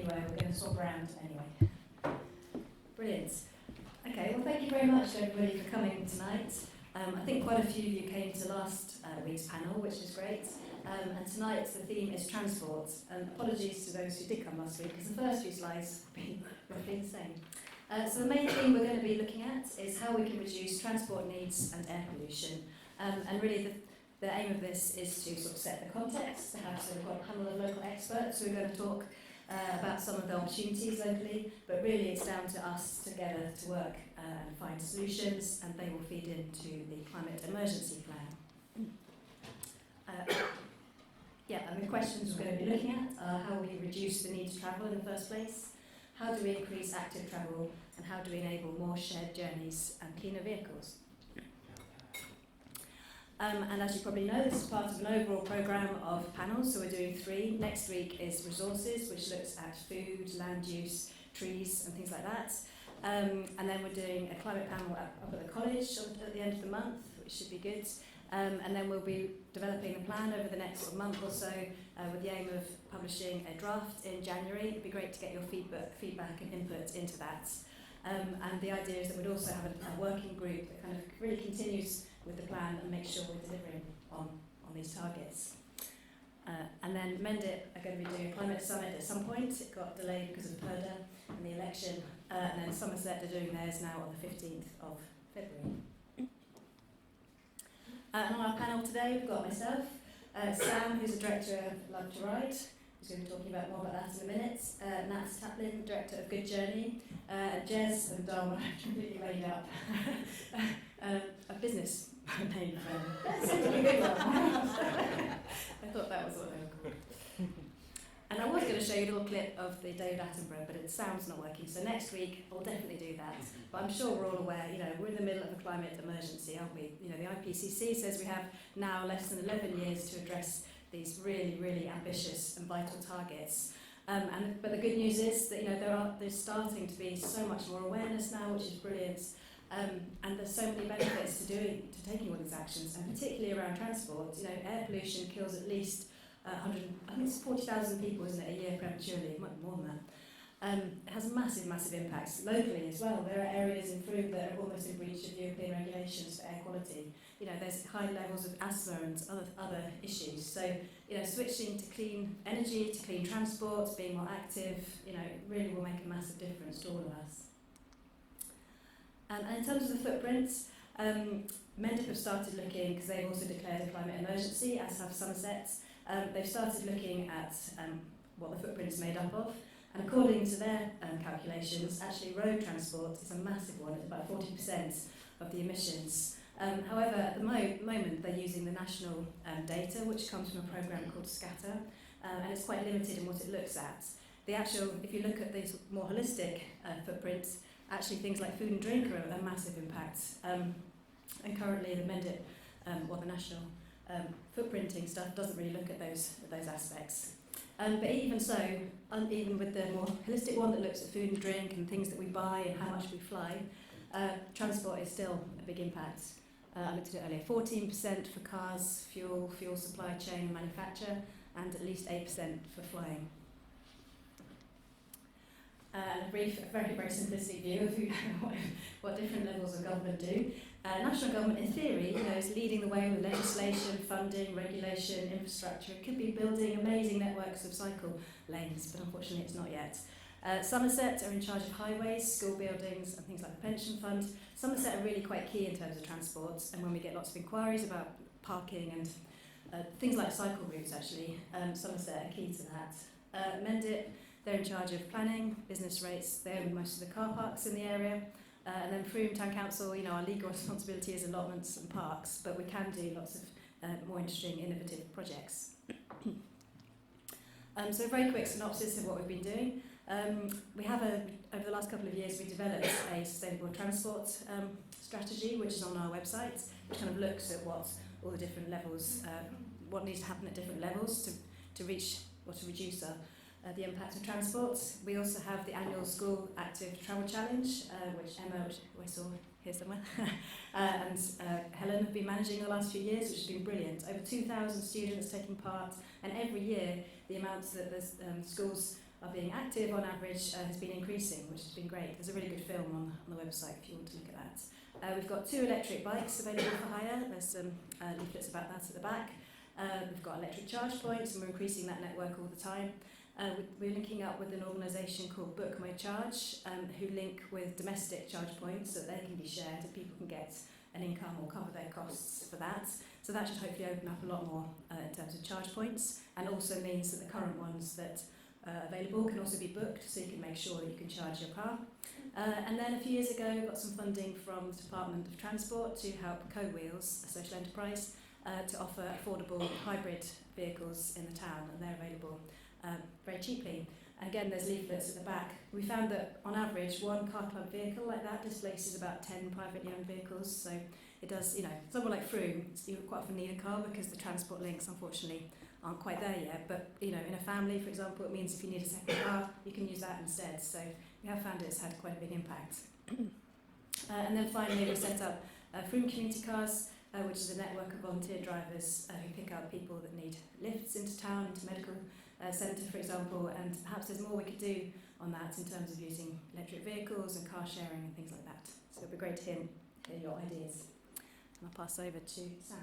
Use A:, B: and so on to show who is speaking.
A: anyway. We're going to swap around anyway. Brilliant. Okay, well thank you very much everybody for coming tonight. I think quite a few of you came to last week's panel, which is great. And tonight the theme is transport. Apologies to those who did come last week, because the first few slides will be roughly the same. So the main thing we're going to be looking at is how we can reduce transport needs and air pollution. And really the aim of this is to sort of set the context. So we've got a panel of local experts who are going to talk about some of the opportunities locally, but really it's down to us together to work and find solutions, and they will feed into the climate emergency plan. The questions we're going to be looking at are how we reduce the need to travel in the first place, how do we increase active travel, and how do we enable more shared journeys and cleaner vehicles. And as you probably know, this is part of an overall programme of panels, so we're doing 3. Next week is resources, which looks at food, land use, trees and things like that. And then we're doing a climate panel up at the college at the end of the month, which should be good. And then we'll be developing a plan over the next month or so with the aim of publishing a draft in January. It'd be great to get your feedback and input into that. And the idea is that we'd also have a working group that kind of really continues with the plan and make sure we're delivering on these targets. And then Mendip are going to be doing a climate summit at some point. It got delayed because of PERDA and the election. And then Somerset are doing theirs now on the 15th of February. And on our panel today, we've got myself, Sam, who's the director of Love to Ride, who's going to be talking more about that in a minute, Nat Taplin, director of Good Journey, Jez and Dom, I've completely made up, a business name for them. That's a good one. I thought that was what they were called. And I was going to show you a little clip of the David Attenborough, but the sound's not working. So next week, I'll definitely do that. But I'm sure we're all aware, we're in the middle of a climate emergency, aren't we? The IPCC says we have now less than 11 years to address these really, really ambitious and vital targets. But the good news is that, there's starting to be so much more awareness now, which is brilliant. And there's so many benefits to taking all these actions, and particularly around transport. Air pollution kills at least 40,000 people, isn't it, a year prematurely, much more than that. It has massive, massive impacts locally as well. There are areas in Frome that are almost in breach of European regulations for air quality. There's high levels of asthma and other issues. So, switching to clean energy, to clean transport, being more active, really will make a massive difference to all of us. And in terms of the footprint, Mendip have started looking, because they've also declared a climate emergency, as have Somerset. They've started looking at what the footprint is made up of, and according to their calculations, actually road transport is a massive one. It's about 40% of the emissions. However, at the moment, they're using the national data, which comes from a programme called Scatter, and it's quite limited in what it looks at. If you look at the more holistic footprints, actually things like food and drink are a massive impact. And currently, the Mendip, the national footprinting stuff doesn't really look at those aspects. But even so, even with the more holistic one that looks at food and drink and things that we buy and how much we fly, transport is still a big impact. I looked at it earlier, 14% for cars, fuel supply chain and manufacture, and at least 8% for flying. A very, very simplistic view of what different levels of government do. National government, in theory, is leading the way with legislation, funding, regulation, infrastructure. It could be building amazing networks of cycle lanes, but unfortunately it's not yet. Somerset are in charge of highways, school buildings, and things like the pension fund. Somerset are really quite key in terms of transport, and when we get lots of inquiries about parking and things like cycle routes, actually, Somerset are key to that. Mendip, they're in charge of planning, business rates, they own most of the car parks in the area. And then Frome Town Council, our legal responsibility is allotments and parks, but we can do lots of more interesting, innovative projects. So a very quick synopsis of what we've been doing. We have, over the last couple of years, we developed a sustainable transport strategy, which is on our website, which kind of looks at what all the different levels, what needs to happen at different levels to reach or to reduce the impact of transport. We also have the annual School Active Travel Challenge, which Emma, which I saw here somewhere, and Helen have been managing the last few years, which has been brilliant. Over 2,000 students taking part, and every year the amounts that the schools are being active on average has been increasing, which has been great. There's a really good film on the website if you want to look at that. We've got 2 electric bikes available for hire. There's some leaflets about that at the back. We've got electric charge points, and we're increasing that network all the time. We're linking up with an organisation called Book My Charge, who link with domestic charge points so that they can be shared and people can get an income or cover their costs for that. So that should hopefully open up a lot more in terms of charge points, and also means that the current ones that are available can also be booked, so you can make sure that you can charge your car. And then a few years ago we got some funding from the Department of Transport to help Co-Wheels, a social enterprise, to offer affordable hybrid vehicles in the town, and they're available very cheaply. And again, there's leaflets at the back. We found that on average, one car club vehicle like that displaces about 10 privately owned vehicles. So it does, somewhere like Frome, you quite often need a car because the transport links, unfortunately, aren't quite there yet. But, in a family, for example, it means if you need a second car, you can use that instead. So we have found it's had quite a big impact. And then finally, we set up Frome Community Cars, which is a network of volunteer drivers who pick up people that need lifts into town, into medical centre, for example, and perhaps there's more we could do on that in terms of using electric vehicles and car sharing and things like that. So it'd be great to hear your ideas. And I'll pass over to Sam.